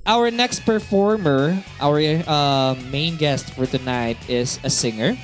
our next performer, our main guest for tonight is a singer.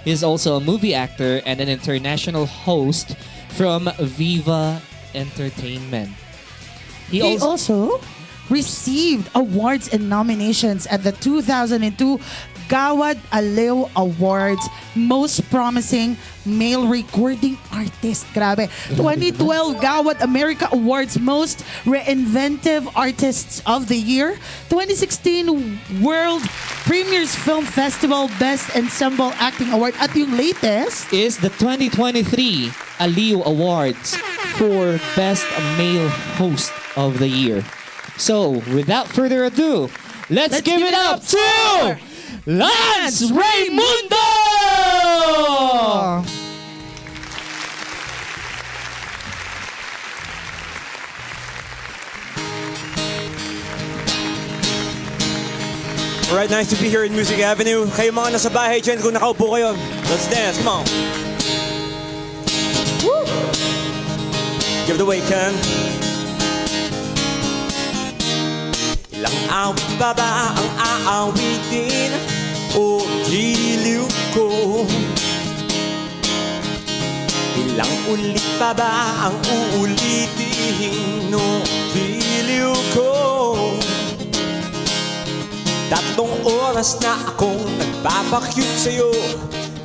He's also a movie actor and an international host from Viva Entertainment. He also received awards and nominations at the 2002 Gawad Aliw Awards Most Promising Male Recording Artist. Grabe. 2012 Gawad America Awards Most Reinventive Artists of the Year. 2016 World Premiers Film Festival Best Ensemble Acting Award. At yung latest is the 2023 Aliw Awards for Best Male Host of the Year. So, without further ado, let's give it up to Lance Raymundo! Alright, nice to be here in Music Avenue. Kayo mga nasa bahay dyan, kung nakaupo kayo, let's dance, come on. Woo! Give it away, Ken. Ilang awit pa ba ang aawitin o giliw ko? Ilang ulit pa ba ang uulitin o giliw ko? 3 oras na akong nagpapakyut sa'yo,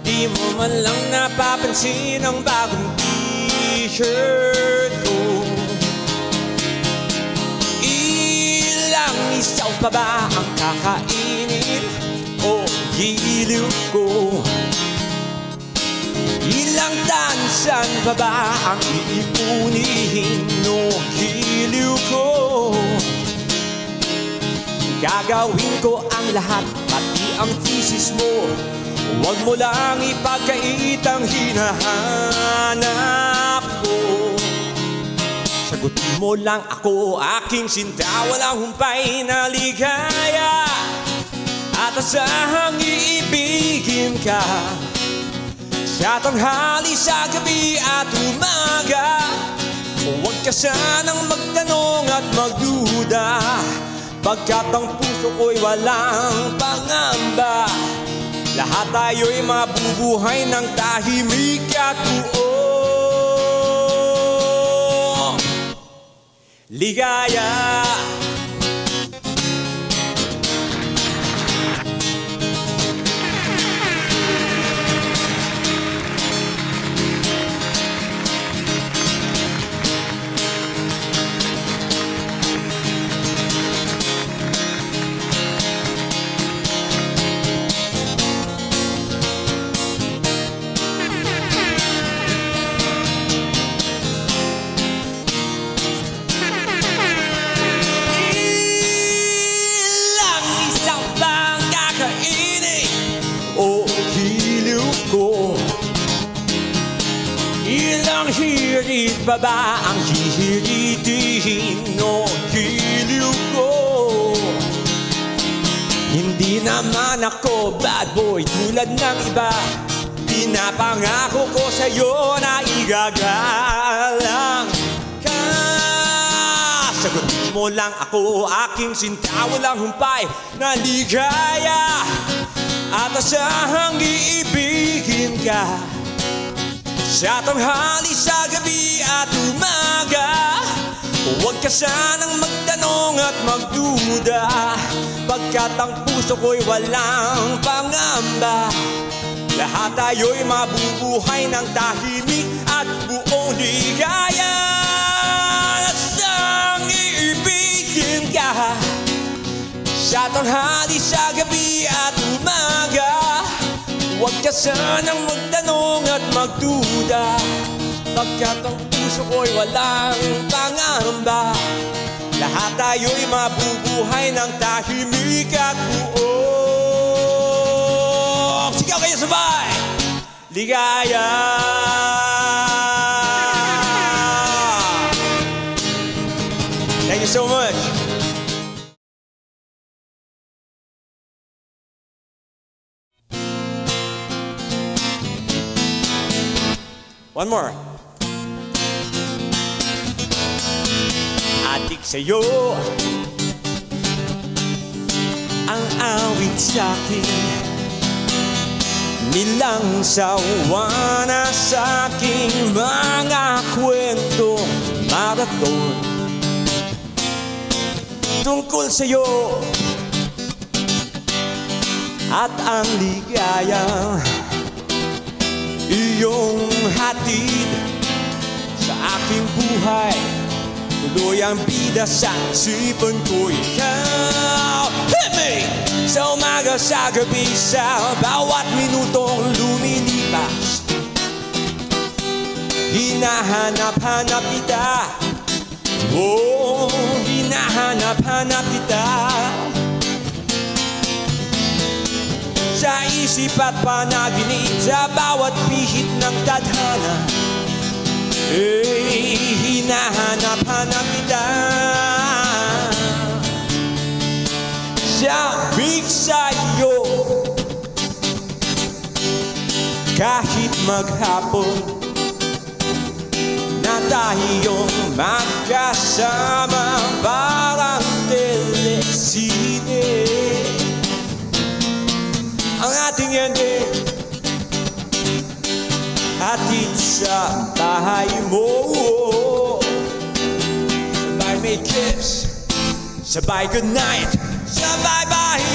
di mo man lang napapansin ang bagong t-shirt ko. Ilang isaw pa ba ang kakainin o giliw ko? Ilang tansan pa ba ang iipunin o giliw ko? Gagawin ko ang lahat, pati ang thesis mo. Huwag mo lang ipagkait ang hinahanap ko. Sagutin mo lang ako, aking sinta, walang humpay na ligaya. At asahang iibigin ka sa tanghali, sa gabi at umaga. Huwag ka sanang magtanong at magduda, pagkat ang puso ko'y walang pangamba. Lahat tayo'y mabubuhay ng tahimik at buong ligaya. Hirit pa ba ang hihiritin o giliw ko? Hindi naman ako bad boy tulad ng iba. Pinapangako ko sa'yo na igagalang ka. Sagutin mo lang ako, aking sinta, walang humpay na ligaya. At asahang iibigin ka sa tanghali, sa gabi at umaga. Huwag ka sanang magtanong at magduda, pagkat ang puso ko'y walang pangamba. Lahat tayo'y mabubuhay ng tahimik at buong ligaya. Asang iibigin ka sa tanghali, sa gabi at umaga. Huwag ka sanang magtanong at magduda, pagkat ang puso ko'y walang pangamba. Lahat tayo'y mabubuhay ng tahimik at buong, sigaw kayo sabay, ligaya. Thank you so much. One more. Adik sa'yo, umaawit sa'kin, nilang sawa na sa'king mga kwentong marathon tungkol sa'yo at ang ligayang iyong hatid sa aking buhay. Tuloy ang bida sa isipan ko, ikaw. Hit me! Sa umaga, sa gabi, sa bawat minutong lumilipas, hinahanap-hanap kita. Oh, hinahanap-hanap kita. Sa isip at panaginip, sa bawat pihit ng tadhana, hinahanap-hanap kita. Sabik sa'yo kahit maghapon na tayong magkasama, parang telesine ang ating ending. Hatid sa bahay mo, sabay may kiss, sabay goodnight, sabay bye-bye.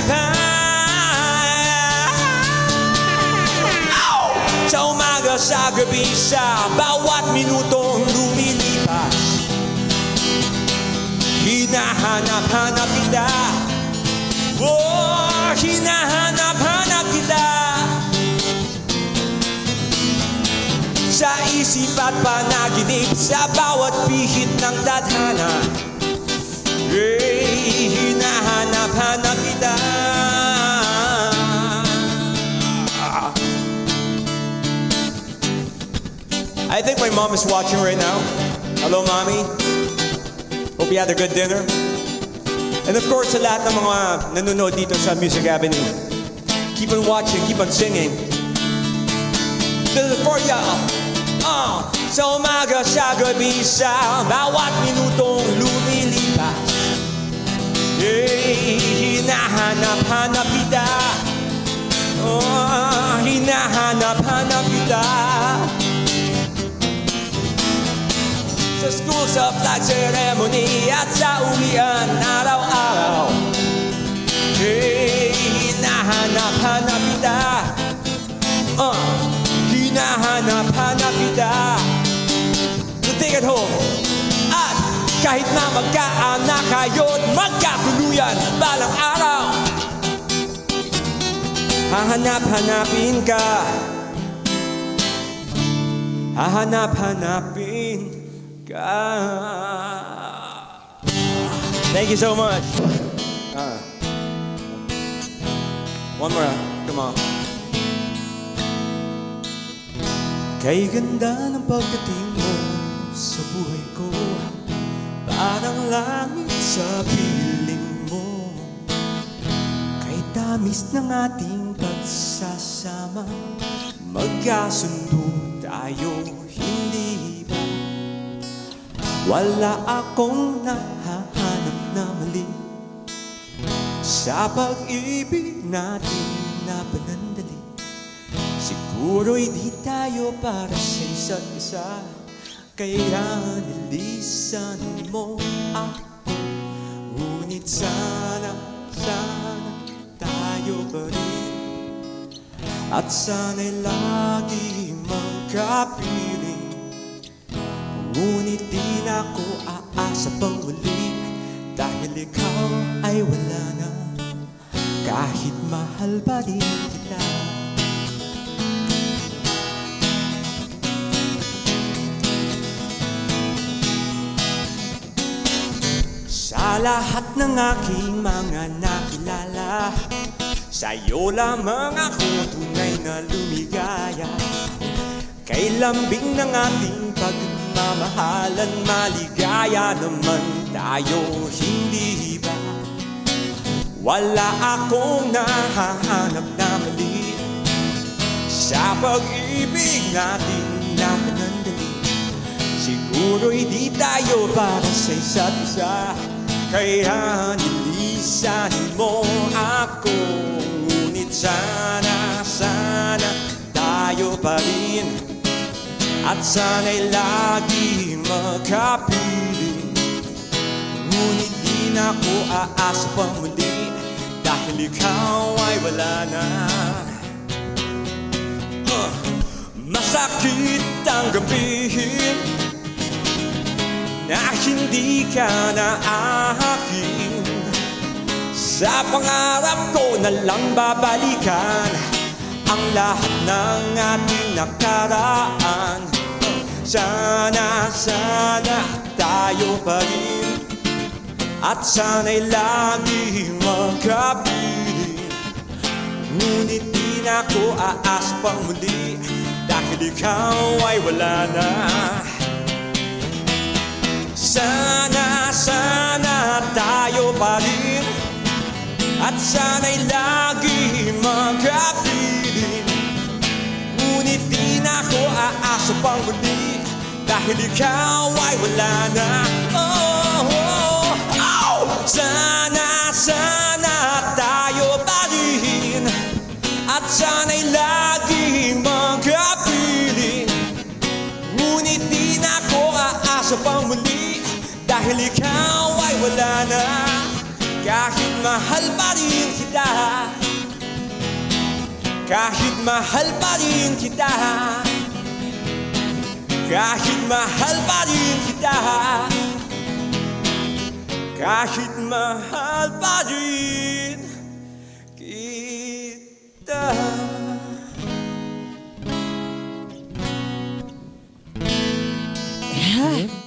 Ow! Sa umaga, sa gabi, sa bawat minutong lumilipas, hinahanap-hanap kita. Oh, hinahanap-hanap kita. Sa isip at panaginip, sa bawat pihit ng tadhana, hinahanap-hanap kita. I think my mom is watching right now. Hello, Mommy. Hope you had a good dinner. And of course, sa lahat ng mga nanonood dito sa Music Avenue, keep on watching, keep on singing. This is for ya. Sa umaga, sa gabi, sa bawat minutong lumilipas, hinahanap-hanap kita. Oh, hinahanap-hanap kita. Sa school, sa flag ceremony at sa uwian araw-araw, hinahanap-hanap kita. Hinahanap-hanap kita. To take it home. At kahit na magkaanak kayo't magkatuluyan balang araw, hahanap-hanapin ka. Hahanap-hanapin ka. Thank you so much. One more. Come on. Kay ganda ng pagdating mo sa buhay ko, parang langit sa piling mo. Kay tamis ng ating pagsasama, magkasundo tayo, hindi ba? Wala akong nahahanap na mali sa pag-ibig natin na panandali. Siguro'y di tayo para sa isa't isa, kaya nilisan mo ako. Ngunit sana tayo pa rin, at sana'y lagi magkapiling. Ngunit di na ako aasa pang muli, dahil ikaw ay wala na, kahit mahal pa rin kita. Sa lahat ng aking mga nakilala, sa'yo lamang ako tunay na lumigaya. Kay lambing ng ating pagmamahalan, maligaya naman tayo, hindi ba? Wala akong nahahanap na mali sa pag-ibig natin na panandali. Siguro'y di tayo para sa isa't isa, kaya nilisan isahin mo ako. Ngunit sana, sana tayo pa rin. At sana'y lagi magkapiling. Ngunit di na ako aasa pa muli, dahil ikaw ay wala na. Masakit tanggapin na hindi ka na akin. Sa pangarap ko na lang babalikan ang lahat ng ating nakaraan. Sana, sana tayo pa rin. At sana'y lagi magkapiling. Ngunit di na ako aasa pang muli, dahil ikaw ay wala na. Sana, sana tayo pa rin. At sana'y lagi magkapiling. Ngunit di na ako aasa pang muli, dahil ikaw ay wala na. Oh, oh, oh. Sana, sana tayo pa rin. At sana'y lagi magkapiling. Ngunit di na ako aasa pang muli, dahil ikaw ay wala na. Kahit mahal pa rin kita, kahit mahal pa rin kita, kahit mahal pa rin kita, kahit mahal pa rin kita. Yeah.